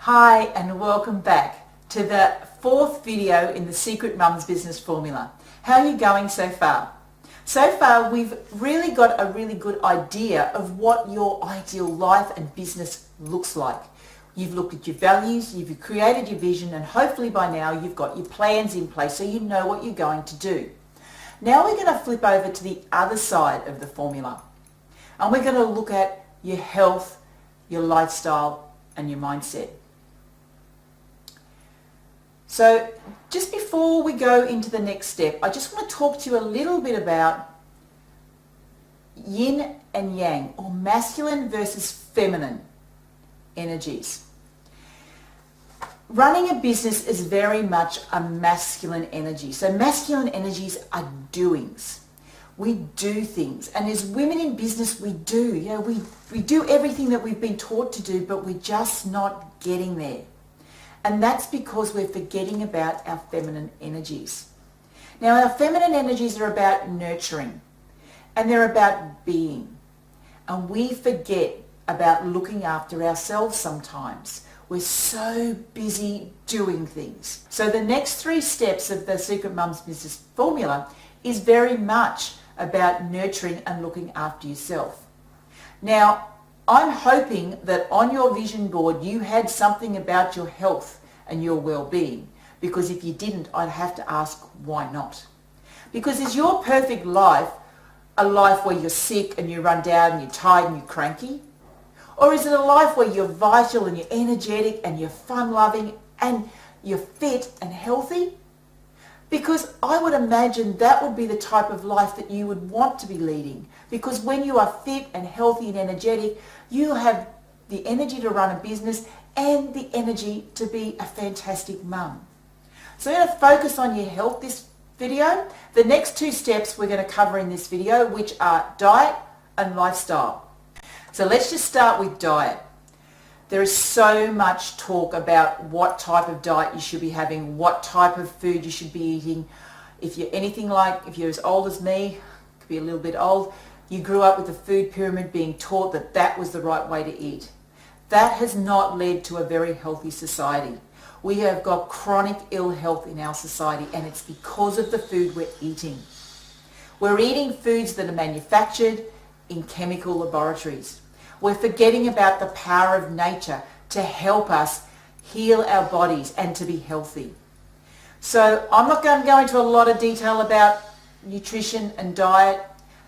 Hi and welcome back to the fourth video in the Secret Mums Business Formula. How are you going so far? So far we've really got a really good idea of what your ideal life and business looks like. You've looked at your values, you've created your vision, and hopefully by now you've got your plans in place so you know what you're going to do. Now we're going to flip over to the other side of the formula and we're going to look at your health, your lifestyle and your mindset. So just before we go into the next step, I just want to talk to you a little bit about Yin and Yang, or masculine versus feminine energies. Running a business is very much a masculine energy. So masculine energies are doings. We do things. And as women in business, we do. We do everything that we've been taught to do, but we're just not getting there. And that's because we're forgetting about our feminine energies. Now, our feminine energies are about nurturing and they're about being. And we forget about looking after ourselves sometimes. We're so busy doing things. So the next 3 steps of the Secret Mums Business Formula is very much about nurturing and looking after yourself. Now, I'm hoping that on your vision board you had something about your health and your well-being, because if you didn't, I'd have to ask why not? Because is your perfect life a life where you're sick and you run down and you're tired and you're cranky? Or is it a life where you're vital and you're energetic and you're fun-loving and you're fit and healthy? Because I would imagine that would be the type of life that you would want to be leading. Because when you are fit and healthy and energetic, you have the energy to run a business and the energy to be a fantastic mum. So I'm going to focus on your health this video. The next 2 steps we're going to cover in this video, which are diet and lifestyle. So let's just start with diet. There is so much talk about what type of diet you should be having, what type of food you should be eating. If you're anything like, if you're as old as me, could be a little bit old, you grew up with the food pyramid being taught that that was the right way to eat. That has not led to a very healthy society. We have got chronic ill health in our society, and it's because of the food we're eating. We're eating foods that are manufactured in chemical laboratories. We're forgetting about the power of nature to help us heal our bodies and to be healthy. So I'm not going to go into a lot of detail about nutrition and diet.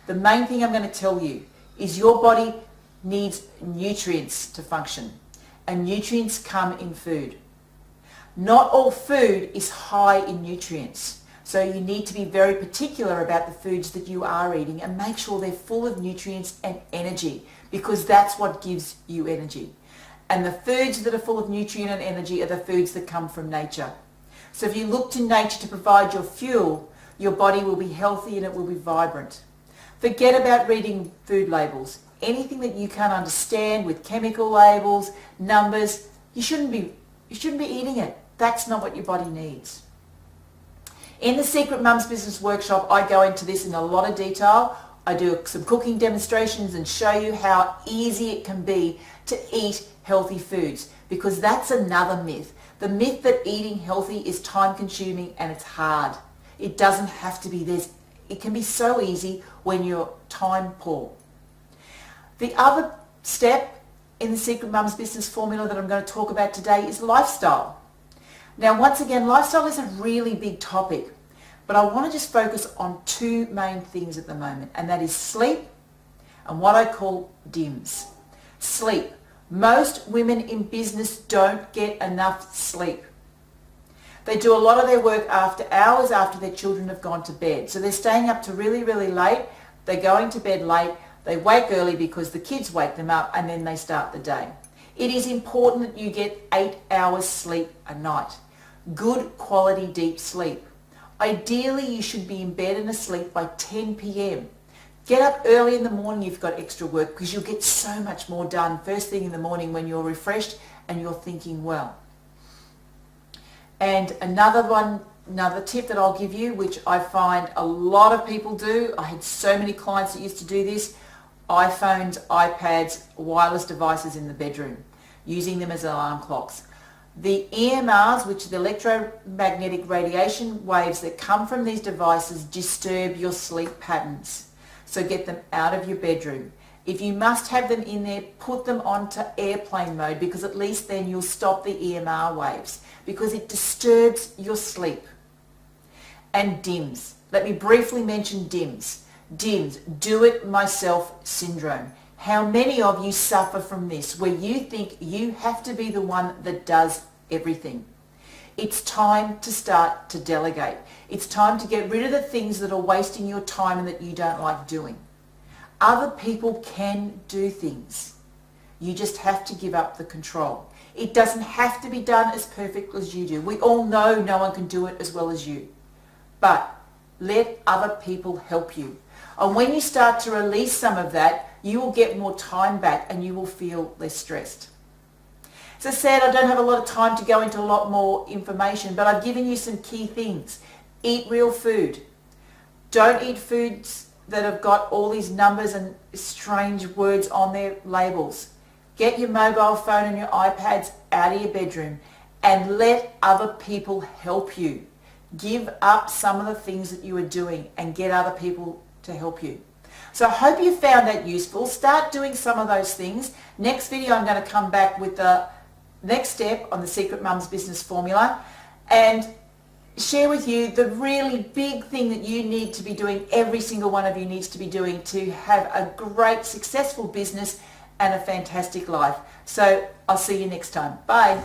The main thing I'm going to tell you is your body needs nutrients to function, and nutrients come in food. Not all food is high in nutrients. So you need to be very particular about the foods that you are eating and make sure they're full of nutrients and energy, because that's what gives you energy. And the foods that are full of nutrient and energy are the foods that come from nature. So if you look to nature to provide your fuel, your body will be healthy and it will be vibrant. Forget about reading food labels. Anything that you can't understand with chemical labels, numbers, you shouldn't be eating it. That's not what your body needs. In the Secret Mums Business Workshop, I go into this in a lot of detail. I do some cooking demonstrations and show you how easy it can be to eat healthy foods, because that's another myth. The myth that eating healthy is time consuming and it's hard. It doesn't have to be this. It can be so easy when you're time poor. The other step in the Secret Mums Business Formula that I'm going to talk about today is lifestyle. Now, once again, lifestyle is a really big topic, but I want to just focus on 2 main things at the moment, and that is sleep and what I call DIMS. Sleep. Most women in business don't get enough sleep. They do a lot of their work after hours after their children have gone to bed. So they're staying up to really, really late. They're going to bed late. They wake early because the kids wake them up, and then they start the day. It is important that you get 8 hours sleep a night. Good quality deep sleep. Ideally, you should be in bed and asleep by 10 p.m. Get up early in the morning if you've got extra work, because you'll get so much more done first thing in the morning when you're refreshed and you're thinking well. And another tip that I'll give you, which I find a lot of people do, I had so many clients that used to do this, iPhones, iPads, wireless devices in the bedroom, using them as alarm clocks. The EMRs, which are the electromagnetic radiation waves that come from these devices, disturb your sleep patterns. So get them out of your bedroom. If you must have them in there, put them onto airplane mode, because at least then you'll stop the EMR waves, because it disturbs your sleep. And DIMS. Let me briefly mention DIMS. DIMS, do it myself syndrome. How many of you suffer from this, where you think you have to be the one that does everything? It's time to start to delegate. It's time to get rid of the things that are wasting your time and that you don't like doing. Other people can do things. You just have to give up the control. It doesn't have to be done as perfect as you do. We all know no one can do it as well as you. But let other people help you. And when you start to release some of that, you will get more time back and you will feel less stressed. As I said, I don't have a lot of time to go into a lot more information, but I've given you some key things. Eat real food. Don't eat foods that have got all these numbers and strange words on their labels. Get your mobile phone and your iPads out of your bedroom and let other people help you. Give up some of the things that you are doing and get other people to help you. So I hope you found that useful. Start doing some of those things. Next video I'm going to come back with the next step on the Secret Mum's Business Formula and share with you the really big thing that you need to be doing, every single one of you needs to be doing, to have a great successful business and a fantastic life. So I'll see you next time. Bye.